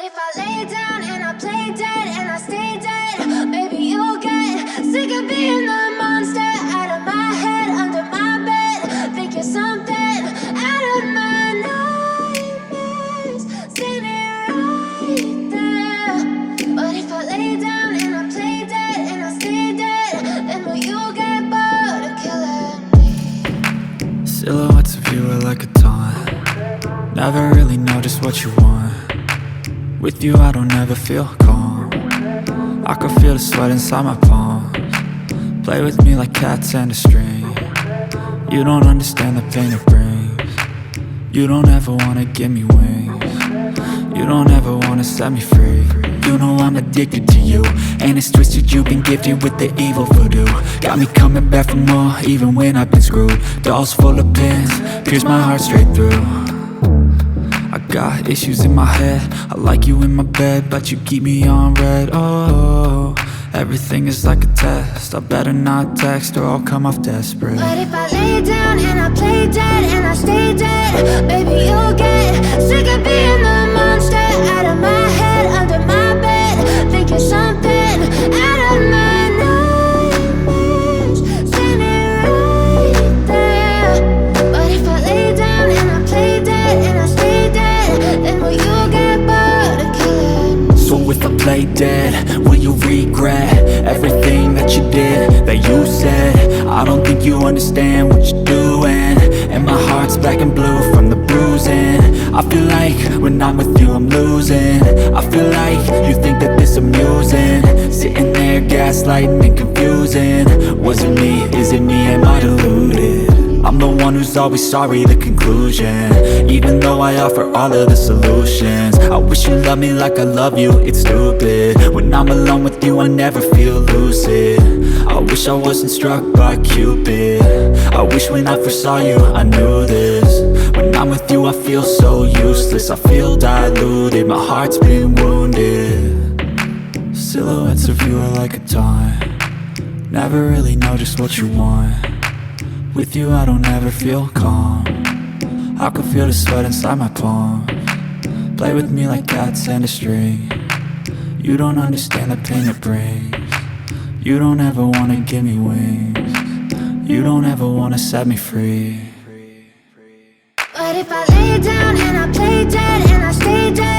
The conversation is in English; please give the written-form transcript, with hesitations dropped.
if I lay down and I play dead and I stay dead, maybe you'll get sick of being the monster out of my head, under my bed. Think you're something out of my nightmares, standing right there. But if I lay down and I play dead and I stay dead, then will you get bored of killing me? Silhouettes of you are like a taunt. Never really know just what you want. With you I don't ever feel calm. I can feel the sweat inside my palms. Play with me like cats and a string. You don't understand the pain it brings. You don't ever wanna give me wings. You don't ever wanna set me free. You know I'm addicted to you, and it's twisted, you've been gifted with the evil voodoo. Got me coming back for more, even when I've been screwed. Dolls full of pins, pierce my heart straight through. I got issues in my head, I like you in my bed, but you keep me on red. Oh, everything is like a test, I better not text or I'll come off desperate. But if I lay down and I play dead and I stay dead, baby you'll get sick of being the monster out of my head, under my bed. Think you're something out of my nightmares, standing right there. But if I lay down and I play dead and I stay dead, then will you get bored of killing me? So if I play dead, will you regret everything that you did, that you said? I don't think you understand what you're doing, and my heart's black and blue from the bruising. I feel like when I'm with you I'm losing. I feel like you think that this amusing, sitting there gaslighting and confusing. Was it me? Is it me? Am I deluded? I'm the one who's always sorry, the conclusion. Even though I offer all of the solutions, I wish you loved me like I love you, it's stupid. When I'm alone with you I never feel lucid. I wish I wasn't struck by Cupid. I wish when I first saw you I knew this. When I'm with you I feel so useless, I feel diluted, my heart's been wounded. Silhouettes of you are like a taunt. Never really know just what you want. With you I don't ever feel calm. I can feel the sweat inside my palms. Play with me like cats and a string. You don't understand the pain it brings. You don't ever wanna give me wings. You don't ever wanna set me free. But if I lay down and I play dead and I stay dead,